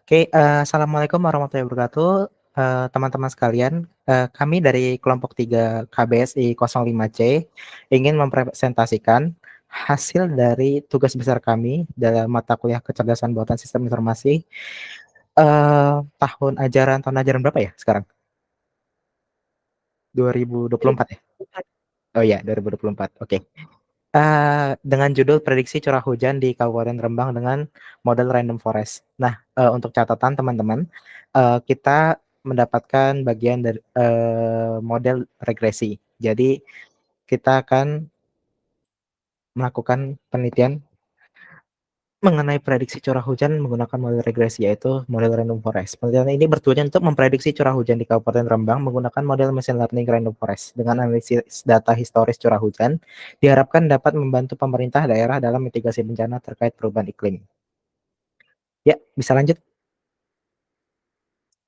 Oke, assalamualaikum warahmatullahi wabarakatuh, teman-teman sekalian. Kami dari kelompok 3 KBSI 05C ingin mempresentasikan hasil dari tugas besar kami dalam mata kuliah kecerdasan buatan sistem informasi, tahun ajaran berapa ya sekarang? 2024 ya? 2024. Oh iya, 2024, oke. Dengan judul prediksi curah hujan di Kabupaten Rembang dengan model random forest. Nah, untuk catatan teman-teman, kita mendapatkan bagian dari model regresi. Jadi kita akan melakukan penelitian mengenai prediksi curah hujan menggunakan model regresi, yaitu model random forest. Penelitian ini bertujuan untuk memprediksi curah hujan di Kabupaten Rembang menggunakan model machine learning random forest. Dengan analisis data historis curah hujan, diharapkan dapat membantu pemerintah daerah dalam mitigasi bencana terkait perubahan iklim. Ya, bisa lanjut.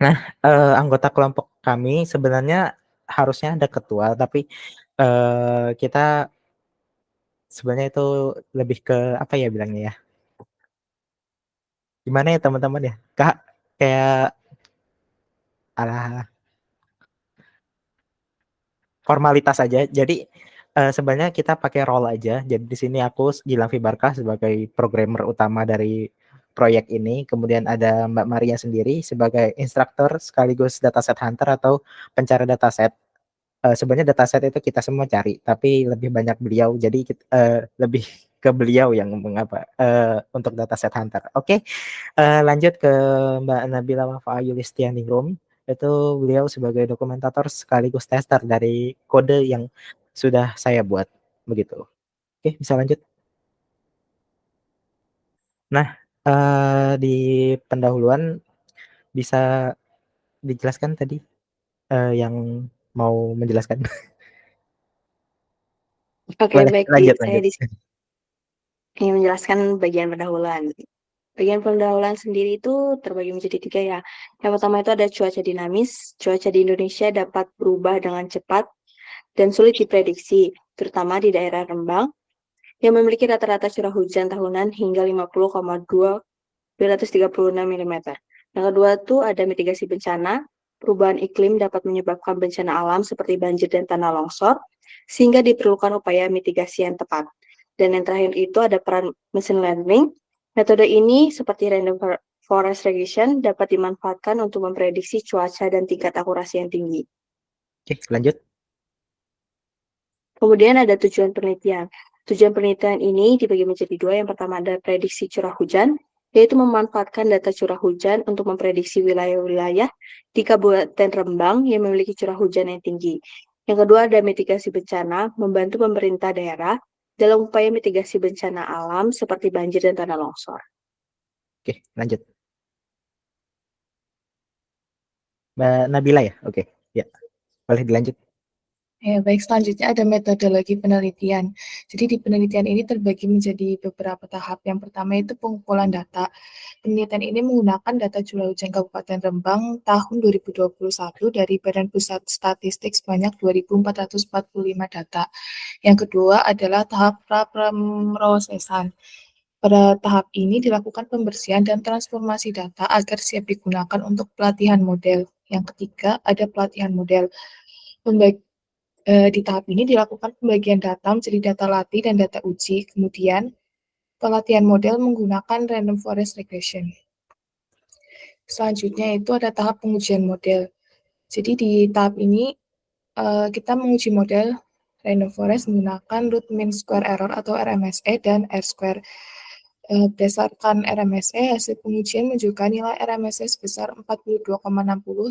Nah, anggota kelompok kami sebenarnya harusnya ada ketua, tapi kita sebenarnya itu lebih ke apa ya bilangnya ya? Gimana ya teman-teman ya? Kak, kayak alah formalitas aja. Jadi sebenarnya kita pakai role aja. Jadi di sini aku Gilang Fibarkah sebagai programmer utama dari proyek ini. Kemudian ada Mbak Maria sendiri sebagai instruktur sekaligus dataset hunter atau pencari dataset. Sebenarnya dataset itu kita semua cari, tapi lebih banyak beliau. Jadi lebih ke beliau yang mengapa untuk dataset hunter. Oke, lanjut ke Mbak Nabila Wafa Yulistianingrum. Itu beliau sebagai dokumentator sekaligus tester dari kode yang sudah saya buat, begitu. Oke, bisa lanjut. Nah, di pendahuluan bisa dijelaskan tadi yang mau menjelaskan. Oke, Boleh, baik. lanjut Saya lanjut. di sini ingin menjelaskan bagian pendahuluan. Bagian pendahuluan sendiri itu terbagi menjadi tiga ya. Yang pertama itu ada cuaca dinamis. Cuaca di Indonesia dapat berubah dengan cepat dan sulit diprediksi, terutama di daerah Rembang yang memiliki rata-rata curah hujan tahunan hingga 50,236 mm. Yang kedua itu ada mitigasi bencana. Perubahan iklim dapat menyebabkan bencana alam seperti banjir dan tanah longsor, sehingga diperlukan upaya mitigasi yang tepat. Dan yang terakhir itu ada peran machine learning. Metode ini seperti random forest regression dapat dimanfaatkan untuk memprediksi cuaca dan tingkat akurasi yang tinggi. Oke, lanjut. Kemudian ada tujuan penelitian. Tujuan penelitian ini dibagi menjadi dua. Yang pertama ada prediksi curah hujan, yaitu memanfaatkan data curah hujan untuk memprediksi wilayah-wilayah di Kabupaten Rembang yang memiliki curah hujan yang tinggi. Yang kedua ada mitigasi bencana, membantu pemerintah daerah dalam upaya mitigasi bencana alam seperti banjir dan tanah longsor. Oke, lanjut. Mbak Nabila ya? Oke, ya. Boleh dilanjut. Ya, baik, selanjutnya ada metodologi penelitian. Jadi di penelitian ini terbagi menjadi beberapa tahap. Yang pertama itu pengumpulan data. Penelitian ini menggunakan data curah hujan Kabupaten Rembang tahun 2021 dari Badan Pusat Statistik sebanyak 2.445 data. Yang kedua adalah tahap praproses. Pada tahap ini dilakukan pembersihan dan transformasi data agar siap digunakan untuk pelatihan model. Yang ketiga ada pelatihan model. Di tahap ini dilakukan pembagian data menjadi data latih dan data uji, kemudian pelatihan model menggunakan random forest regression. Selanjutnya itu ada tahap pengujian model. Jadi di tahap ini kita menguji model random forest menggunakan root mean square error atau RMSE dan R square. Berdasarkan RMSE, hasil pengujian menunjukkan nilai RMSE sebesar 42,60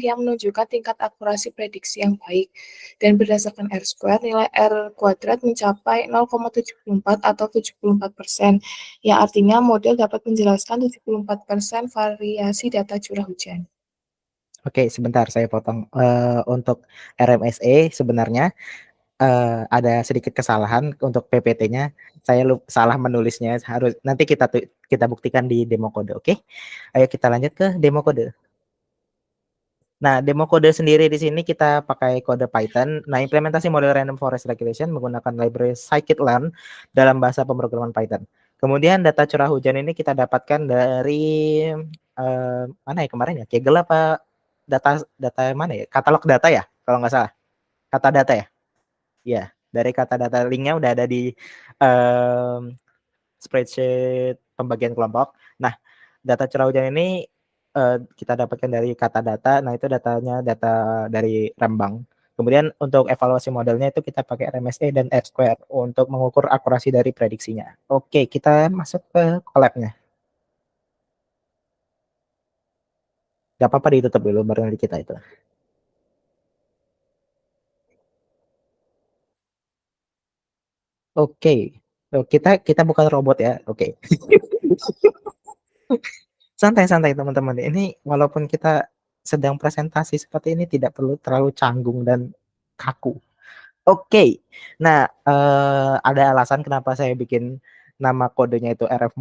yang menunjukkan tingkat akurasi prediksi yang baik. Dan berdasarkan R square, nilai R kuadrat mencapai 0,74 atau 74%, yang artinya model dapat menjelaskan 74% variasi data curah hujan. Oke, sebentar saya potong. Untuk RMSE sebenarnya ada sedikit kesalahan untuk PPT-nya. Saya salah menulisnya. Harus nanti kita buktikan di demo kode. Oke, ayo kita lanjut ke demo kode. Nah, demo kode sendiri di sini kita pakai kode Python. Nah, implementasi model random forest regression menggunakan library scikit-learn dalam bahasa pemrograman Python. Kemudian data curah hujan ini kita dapatkan dari mana ya kemarin ya, Kaggle apa data mana ya, katalog data ya kalau nggak salah, kata data ya. Iya, dari kata data linknya udah ada di spreadsheet pembagian kelompok. Nah, data curah hujan ini kita dapatkan dari kata data. Nah, itu datanya data dari Rembang. Kemudian untuk evaluasi modelnya itu kita pakai RMSE dan R-square untuk mengukur akurasi dari prediksinya. Oke, kita masuk ke collab-nya. Gak apa-apa ditutup dulu baru nanti kita itu. Oke. Kita bukan robot ya. Oke. Santai-santai teman-teman. Ini walaupun kita sedang presentasi seperti ini tidak perlu terlalu canggung dan kaku. Oke. Nah, ada alasan kenapa saya bikin nama kodenya itu RF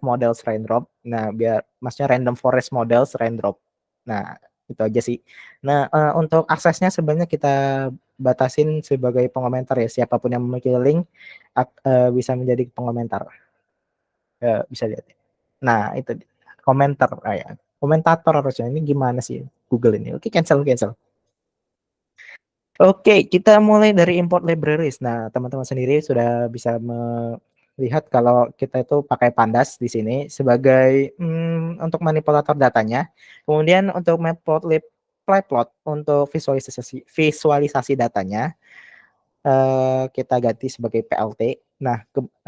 Models Raindrop. Nah, biar maksudnya Random Forest Models Raindrop. Nah, itu aja sih. Nah, untuk aksesnya sebenarnya kita batasin sebagai pengomentar ya. Siapapun yang memiliki link bisa menjadi pengomentar. Bisa lihat. Nah, itu komentar ya. Komentator harusnya ini gimana sih Google ini? Oke, cancel. Oke, kita mulai dari import libraries. Nah, teman-teman sendiri sudah bisa melihat kalau kita itu pakai Pandas di sini sebagai untuk manipulator datanya. Kemudian untuk matplotlib untuk visualisasi datanya kita ganti sebagai PLT. Nah,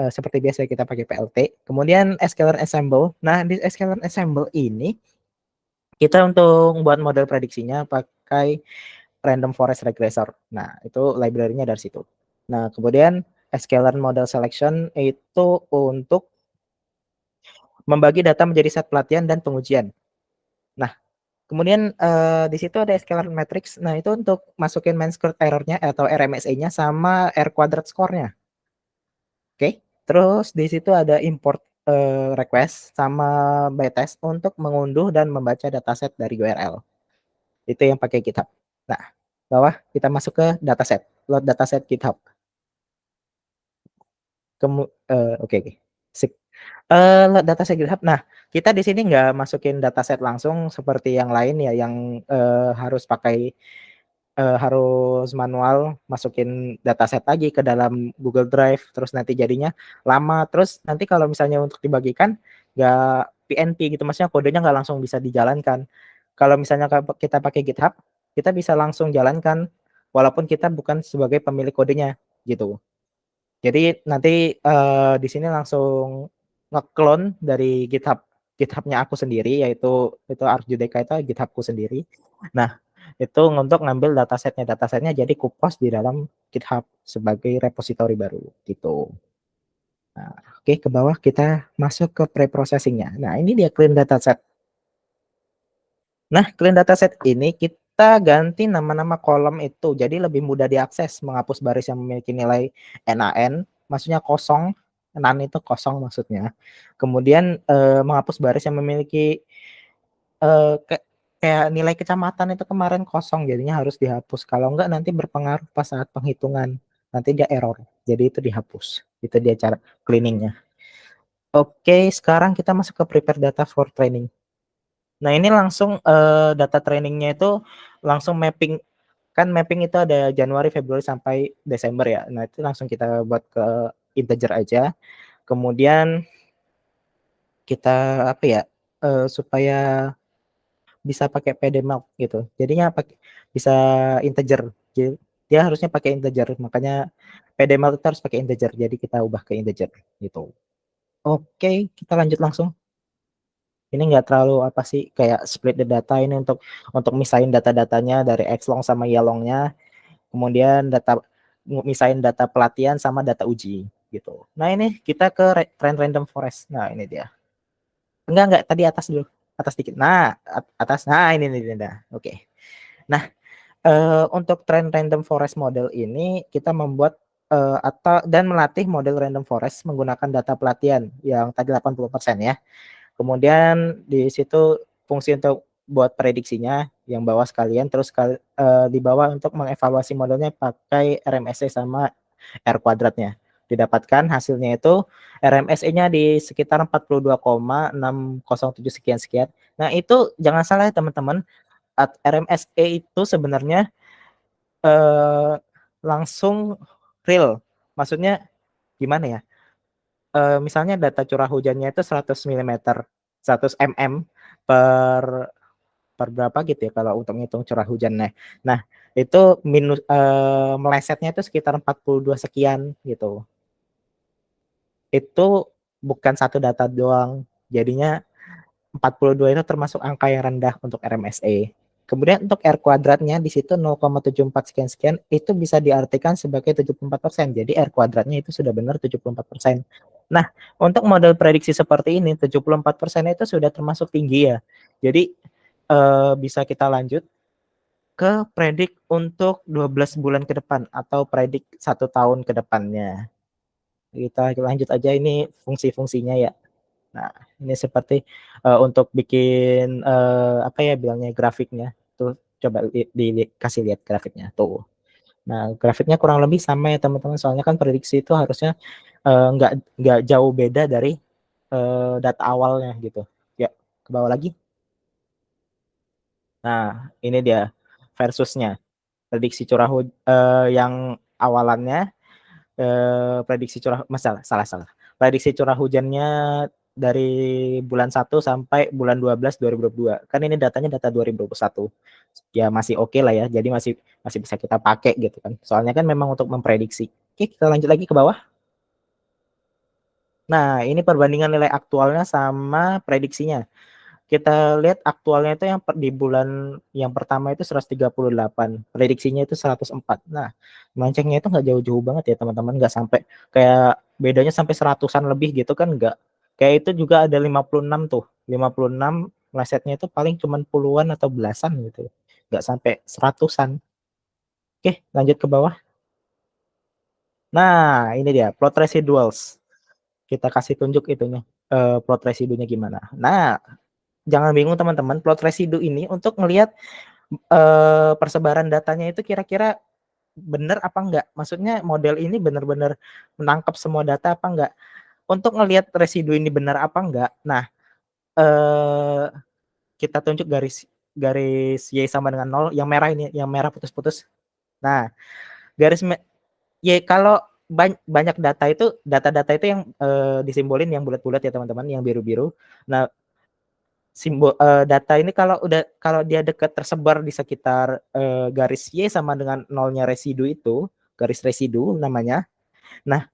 seperti biasa kita pakai PLT. Kemudian sklearn ensemble. Nah, di sklearn ensemble ini kita untuk buat model prediksinya pakai Random Forest Regressor. Nah, itu library-nya dari situ. Nah, kemudian sklearn model selection itu untuk membagi data menjadi set pelatihan dan pengujian. Nah, kemudian di situ ada sklearn matrix. Nah, itu untuk masukin mean squared error-nya atau RMSE-nya sama R quadrat score-nya. Oke. Terus di situ ada import request sama bytest untuk mengunduh dan membaca dataset dari URL. Itu yang pakai GitHub. Nah, bawah kita masuk ke dataset, load dataset GitHub. Oke. Sip. Load dataset GitHub. Nah, kita di sini nggak masukin dataset langsung seperti yang lain ya, yang harus pakai harus manual masukin dataset lagi ke dalam Google Drive, terus nanti jadinya lama. Terus nanti kalau misalnya untuk dibagikan nggak PNP gitu, maksudnya kodenya nggak langsung bisa dijalankan. Kalau misalnya kita pakai GitHub, kita bisa langsung jalankan walaupun kita bukan sebagai pemilik kodenya gitu. Jadi nanti di sini langsung nge-clone dari GitHub-nya aku sendiri, yaitu ArcGDK itu GitHub-ku sendiri. Nah, itu untuk ngambil datasetnya jadi kupost di dalam GitHub sebagai repository baru gitu. Nah, oke, ke bawah kita masuk ke pre-processing-nya. Nah, ini dia clean dataset. Nah, clean dataset ini kita ganti nama-nama kolom itu jadi lebih mudah diakses, menghapus baris yang memiliki nilai NaN, maksudnya kosong, NaN itu kosong maksudnya. Kemudian menghapus baris yang memiliki kayak nilai kecamatan itu kemarin kosong, jadinya harus dihapus. Kalau enggak nanti berpengaruh pas saat penghitungan, nanti dia error. Jadi itu dihapus. Itu dia cara cleaningnya. Oke, sekarang kita masuk ke prepare data for training. Nah, ini langsung data trainingnya itu langsung mapping, kan mapping itu ada Januari, Februari sampai Desember ya. Nah, itu langsung kita buat ke integer aja. Kemudian kita apa ya, supaya bisa pakai PDMark gitu. Jadinya bisa integer. Jadi dia harusnya pakai integer, makanya PDMark itu harus pakai integer. Jadi kita ubah ke integer gitu. Oke, kita lanjut langsung. Ini nggak terlalu apa sih, kayak split the data ini untuk misahin data-datanya dari Xlong sama Yalongnya, kemudian misahin data pelatihan sama data uji gitu. Nah, ini kita ke trend random forest. Nah, ini dia. Enggak, tadi atas dulu. Atas dikit. Nah, atas. Nah, ini dah. Oke. Nah, untuk trend random forest model ini kita membuat atau dan melatih model random forest menggunakan data pelatihan yang tadi 80% ya. Kemudian di situ fungsi untuk buat prediksinya yang bawah sekalian, terus di bawah untuk mengevaluasi modelnya pakai RMSE sama R kuadratnya. didapatkan hasilnya itu RMSE-nya di sekitar 42,607 sekian-sekian. Nah, itu jangan salah ya teman-teman, RMSE itu sebenarnya eh, langsung real. Maksudnya gimana ya? Misalnya data curah hujannya itu 100 mm, 100 mm per berapa gitu ya kalau untuk ngitung curah hujannya. Nah, itu melesetnya itu sekitar 42 sekian gitu. Itu bukan satu data doang. Jadinya 42 itu termasuk angka yang rendah untuk RMSE. Kemudian untuk R kuadratnya di situ 0,74 sekian-sekian itu bisa diartikan sebagai 74%. Jadi R kuadratnya itu sudah benar 74%. Nah, untuk model prediksi seperti ini 74% itu sudah termasuk tinggi ya. Jadi bisa kita lanjut ke predik untuk 12 bulan ke depan atau predik 1 tahun ke depannya. Kita lanjut aja ini fungsi-fungsinya ya. Nah, ini seperti untuk bikin apa ya bilangnya grafiknya. Tuh coba dikasih lihat grafiknya tuh. Nah, grafiknya kurang lebih sama ya teman-teman. Soalnya kan prediksi itu harusnya nggak jauh beda dari data awalnya gitu. Ya, ke bawah lagi. Nah, ini dia versusnya. Prediksi curah yang awalannya prediksi curah masalah salah. Prediksi curah hujannya dari bulan 1 sampai bulan 12 2022. Kan ini datanya data 2021. Ya masih oke lah ya. Jadi masih masih bisa kita pakai gitu kan. Soalnya kan memang untuk memprediksi. Oke, kita lanjut lagi ke bawah. Nah, ini perbandingan nilai aktualnya sama prediksinya. Kita lihat aktualnya itu yang di bulan yang pertama itu 138, prediksinya itu 104. Nah, melencengnya itu nggak jauh-jauh banget ya teman-teman, nggak sampai kayak bedanya sampai seratusan lebih gitu kan nggak. Kayak itu juga ada 56 tuh, 56 melesetnya itu paling cuman puluhan atau belasan gitu, nggak sampai seratusan. Oke, lanjut ke bawah. Nah, ini dia plot residuals. Kita kasih tunjuk itunya, plot residunya gimana. Nah, jangan bingung teman-teman, plot residu ini untuk ngelihat persebaran datanya itu kira-kira benar apa enggak. Maksudnya model ini benar-benar menangkap semua data apa enggak. Untuk ngelihat residu ini benar apa enggak, nah kita tunjuk garis garis Y sama dengan 0, yang merah ini, yang merah putus-putus. Nah, garis Y kalau banyak data itu, data-data itu yang disimbolin yang bulat-bulat ya teman-teman, yang biru-biru. Nah, simbol data ini kalau dia dekat tersebar di sekitar garis Y sama dengan nolnya residu itu, garis residu namanya. Nah,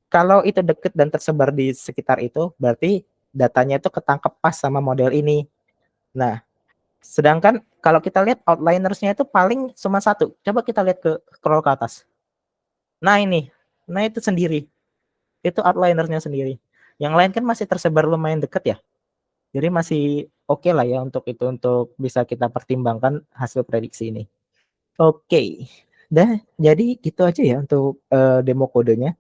kalau itu dekat dan tersebar di sekitar itu, berarti datanya itu ketangkep pas sama model ini. Nah, sedangkan kalau kita lihat outlinersnya itu paling cuma satu. Coba kita lihat ke scroll ke atas. Nah ini, nah itu sendiri. Itu outlinersnya sendiri. Yang lain kan masih tersebar lumayan dekat ya. Jadi masih oke lah ya untuk itu, untuk bisa kita pertimbangkan hasil prediksi ini. Oke, dah jadi gitu aja ya untuk demo kodenya.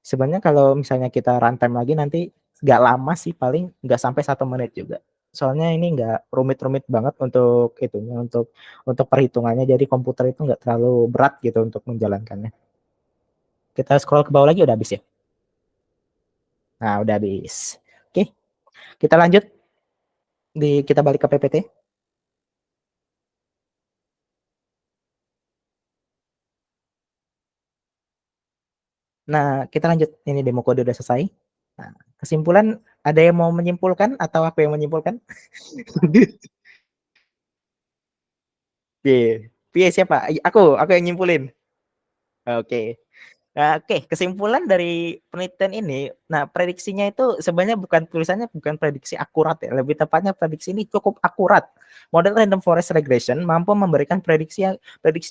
Sebenarnya kalau misalnya kita runtime lagi nanti nggak lama sih, paling nggak sampai 1 menit juga. Soalnya ini nggak rumit-rumit banget untuk itunya, untuk perhitungannya. Jadi komputer itu nggak terlalu berat gitu untuk menjalankannya. Kita scroll ke bawah lagi, udah habis ya. Nah, udah habis. Oke, kita lanjut kita balik ke PPT. Nah, kita lanjut. Ini demo kode udah selesai. Nah, kesimpulan, ada yang mau menyimpulkan atau aku yang menyimpulkan? Piye? Piye siapa? Aku yang nyimpulin. Oke. Nah, oke, kesimpulan dari penelitian ini, nah prediksinya itu sebenarnya tulisannya bukan prediksi akurat ya, lebih tepatnya prediksi ini cukup akurat. Model Random Forest Regression mampu memberikan prediksi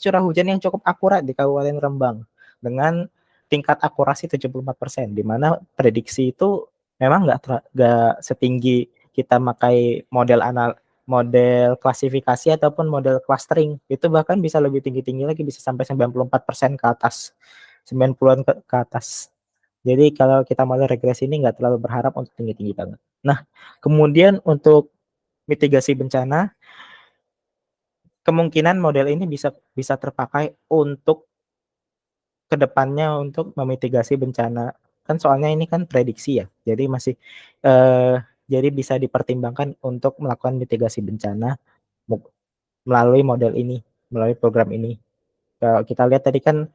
curah hujan yang cukup akurat di Kabupaten Rembang dengan tingkat akurasi 74%, di mana prediksi itu memang nggak setinggi kita pakai model klasifikasi ataupun model clustering. Itu bahkan bisa lebih tinggi-tinggi lagi, bisa sampai 94% ke atas. 90-an ke atas. Jadi kalau kita model regresi ini nggak terlalu berharap untuk tinggi-tinggi banget. Nah, kemudian untuk mitigasi bencana, kemungkinan model ini bisa terpakai untuk kedepannya untuk memitigasi bencana. Kan soalnya ini kan prediksi ya, jadi masih eh, jadi bisa dipertimbangkan untuk melakukan mitigasi bencana melalui model ini, melalui program ini. Kalau kita lihat tadi kan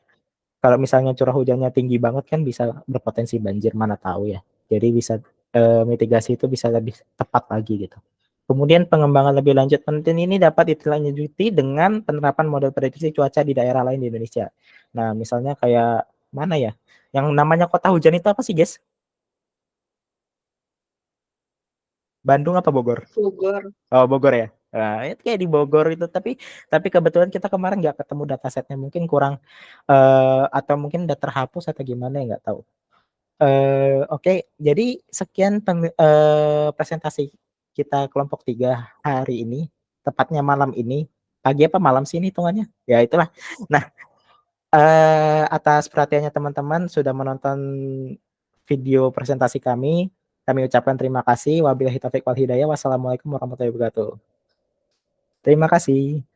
kalau misalnya curah hujannya tinggi banget kan bisa berpotensi banjir, mana tahu ya. Jadi bisa mitigasi itu bisa lebih tepat lagi gitu. Kemudian pengembangan lebih lanjut penelitian ini dapat ditindaklanjuti dengan penerapan model prediksi cuaca di daerah lain di Indonesia. Nah, misalnya kayak mana ya? Yang namanya kota hujan itu apa sih, guys? Bandung apa Bogor? Bogor. Oh, Bogor ya. Nah, itu kayak di Bogor itu, tapi kebetulan kita kemarin nggak ketemu datasetnya, mungkin kurang atau mungkin udah terhapus atau gimana ya nggak tahu. Oke, jadi sekian presentasi kita kelompok 3 hari ini, tepatnya malam ini. Pagi apa malam sih ini hitungannya? Ya itulah. Nah, atas perhatiannya teman-teman sudah menonton video presentasi kami. Kami ucapkan terima kasih. Wabillahi taufiq wal hidayah. Wassalamualaikum warahmatullahi wabarakatuh. Terima kasih.